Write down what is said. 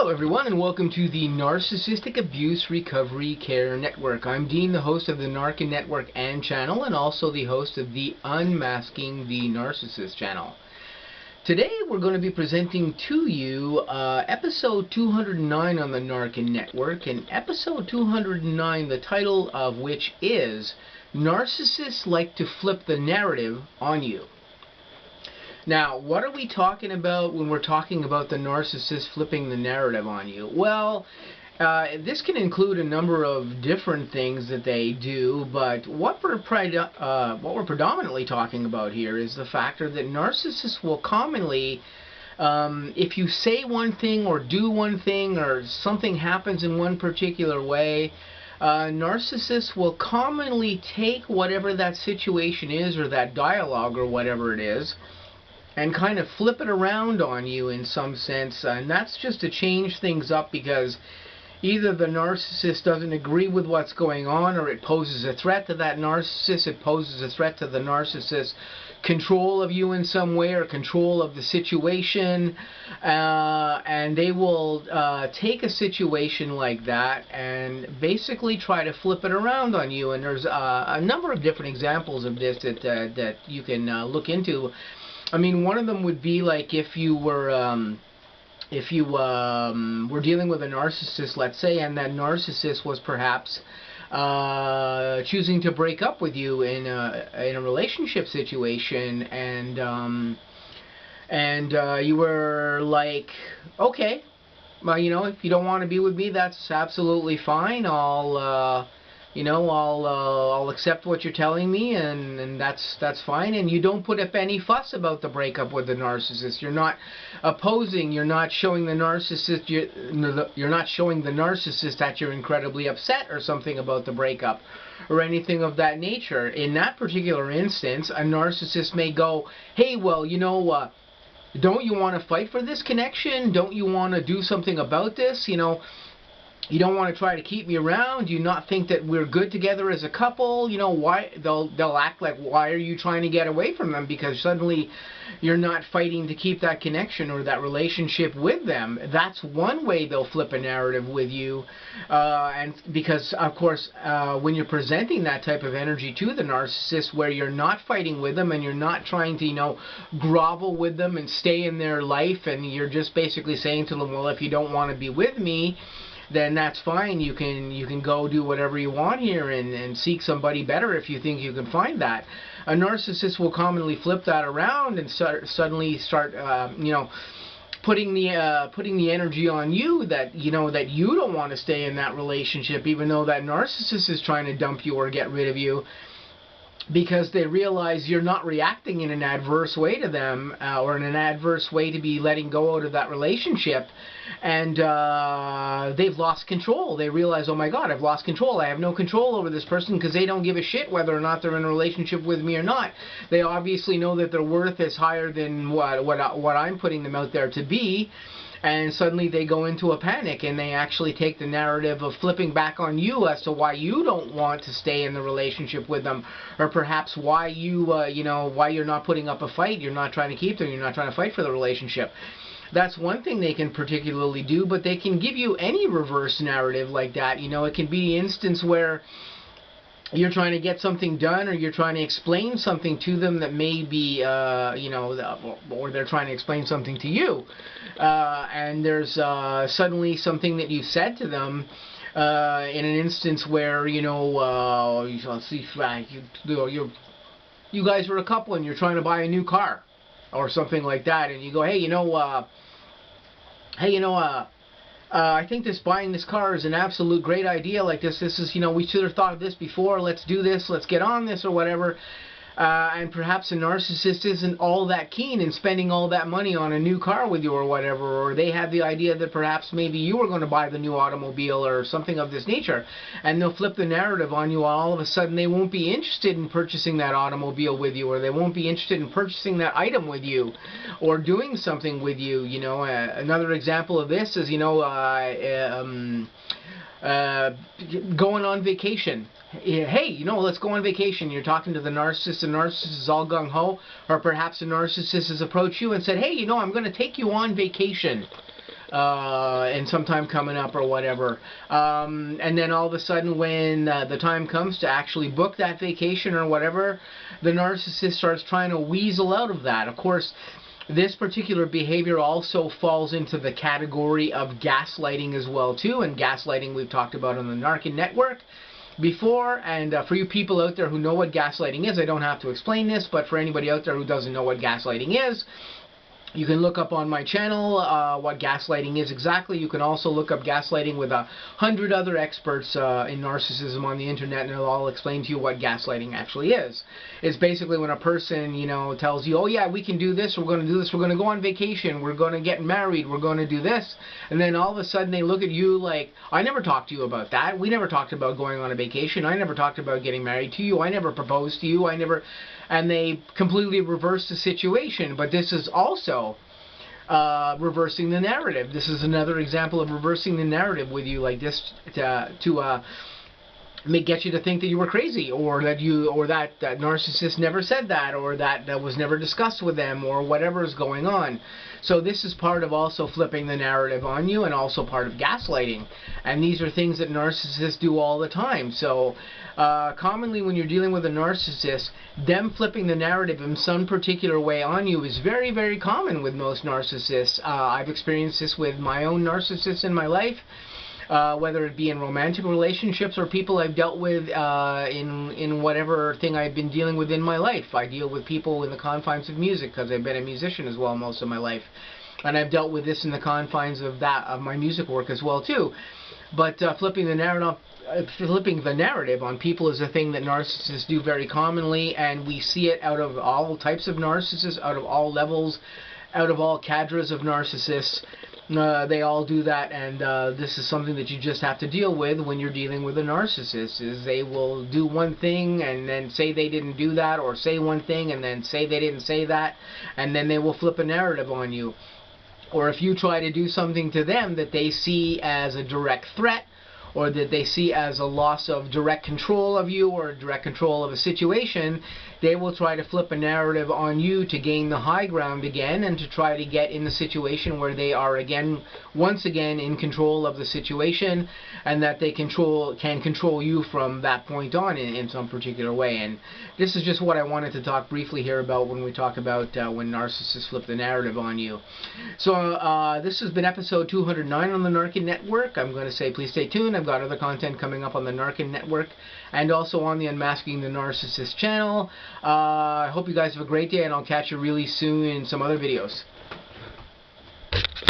Hello everyone, and welcome to the Narcissistic Abuse Recovery Care Network. I'm Dean, the host of the N.A.R.C.N Network and channel, and also the host of the Unmasking the Narcissist channel. Today we're going to be presenting to you episode 209 on the N.A.R.C.N Network, and episode 209, the title of which is Narcissists Like to Flip the Narrative on You. Now, what are we talking about when we're talking about the narcissist flipping the narrative on you? Well, this can include a number of different things that they do, but what we're predominantly talking about here is the factor that narcissists will commonly, if you say one thing or do one thing or something happens in one particular way, narcissists will commonly take whatever that situation is or that dialogue or whatever it is and kind of flip it around on you in some sense, and that's just to change things up because either the narcissist doesn't agree with what's going on, or it poses a threat to that narcissist, it poses a threat to the narcissist's control of you in some way or control of the situation, and they will take a situation like that and basically try to flip it around on you. And there's a number of different examples of this that you can look into. I mean, one of them would be like if you were dealing with a narcissist, let's say, and that narcissist was perhaps choosing to break up with you in a relationship situation, and you were like, okay, well, you know, if you don't want to be with me, that's absolutely fine. I'll accept what you're telling me, and that's fine. And you don't put up any fuss about the breakup with the narcissist. You're not opposing. You're not showing the narcissist. You're not showing the narcissist that you're incredibly upset or something about the breakup, or anything of that nature. In that particular instance, a narcissist may go, "Hey, well, you know, don't you want to fight for this connection? Don't you want to do something about this? You know, you don't want to try to keep me around? Do you not think that we're good together as a couple? You know, why?" They'll act like, why are you trying to get away from them? Because suddenly you're not fighting to keep that connection or that relationship with them. That's one way they'll flip a narrative with you. And because, of course, when you're presenting that type of energy to the narcissist, where you're not fighting with them and you're not trying to, you know, grovel with them and stay in their life, and you're just basically saying to them, well, if you don't want to be with me, then that's fine. You can go do whatever you want here and seek somebody better if you think you can find that. A narcissist will commonly flip that around and suddenly start, you know, putting the energy on you that, you know, that you don't want to stay in that relationship, even though that narcissist is trying to dump you or get rid of you, because they realize you're not reacting in an adverse way to them, or in an adverse way to be letting go out of that relationship, and they've lost control. They realize, oh my God, I've lost control. I have no control over this person, because they don't give a shit whether or not they're in a relationship with me or not. They obviously know that their worth is higher than what I'm putting them out there to be. And suddenly they go into a panic, and they actually take the narrative of flipping back on you as to why you don't want to stay in the relationship with them, or perhaps why you know, why you're not putting up a fight. You're not trying to keep them. You're not trying to fight for the relationship. That's one thing they can particularly do, but they can give you any reverse narrative like that. You know, it can be the instance where you're trying to get something done, or you're trying to explain something to them that may be, you know, or they're trying to explain something to you, and there's suddenly something that you said to them in an instance where, you know, you guys are a couple and you're trying to buy a new car or something like that, and you go, hey, you know, I think buying this car is an absolute great idea. Like this is, you know, we should have thought of this before. Let's do this. Let's get on this or whatever. And perhaps a narcissist isn't all that keen in spending all that money on a new car with you or whatever, or they have the idea that perhaps maybe you were going to buy the new automobile or something of this nature, and they'll flip the narrative on you. All of a sudden they won't be interested in purchasing that automobile with you, or they won't be interested in purchasing that item with you or doing something with you. You know, another example of this is, you know, going on vacation. Hey, you know, let's go on vacation. You're talking to the narcissist is all gung-ho, or perhaps the narcissist has approached you and said, hey, you know, I'm going to take you on vacation. and sometime coming up or whatever. And then all of a sudden when the time comes to actually book that vacation or whatever, the narcissist starts trying to weasel out of that. Of course, this particular behavior also falls into the category of gaslighting as well too, and gaslighting we've talked about on the N.A.R.C.N network before. And for you people out there who know what gaslighting is, I don't have to explain this, but for anybody out there who doesn't know what gaslighting is, you can look up on my channel what gaslighting is exactly. You can also look up gaslighting with 100 other experts in narcissism on the internet, and they'll all explain to you what gaslighting actually is. It's basically when a person, you know, tells you, oh yeah, we can do this, we're going to do this, we're going to go on vacation, we're going to get married, we're going to do this, and then all of a sudden they look at you like, I never talked to you about that, we never talked about going on a vacation, I never talked about getting married to you, I never proposed to you, I never, and they completely reverse the situation. But this is also reversing the narrative. This is another example of reversing the narrative with you like this to get you to think that you were crazy, or that that narcissist never said that, or that was never discussed with them, or whatever is going on. So this is part of also flipping the narrative on you, and also part of gaslighting. And these are things that narcissists do all the time. So commonly when you're dealing with a narcissist, them flipping the narrative in some particular way on you is very, very common with most narcissists. I've experienced this with my own narcissists in my life. Whether it be in romantic relationships or people I've dealt with in whatever thing I've been dealing with in my life. I deal with people in the confines of music because I've been a musician as well most of my life, and I've dealt with this in the confines of my music work as well too. But flipping the narrative on people is a thing that narcissists do very commonly, and we see it out of all types of narcissists, out of all levels, out of all cadres of narcissists. They all do that, and this is something that you just have to deal with when you're dealing with a narcissist. Is they will do one thing and then say they didn't do that, or say one thing and then say they didn't say that, and then they will flip a narrative on you. Or if you try to do something to them that they see as a direct threat, or that they see as a loss of direct control of you, or direct control of a situation, they will try to flip a narrative on you to gain the high ground again, and to try to get in the situation where they are once again in control of the situation, and that they can control you from that point on in some particular way. And this is just what I wanted to talk briefly here about when we talk about when narcissists flip the narrative on you. So this has been episode 209 on the N.A.R.C.N network. I'm going to say please stay tuned. I've got other content coming up on the N.A.R.C.N network and also on the Unmasking the Narcissist channel. I hope you guys have a great day, and I'll catch you really soon in some other videos.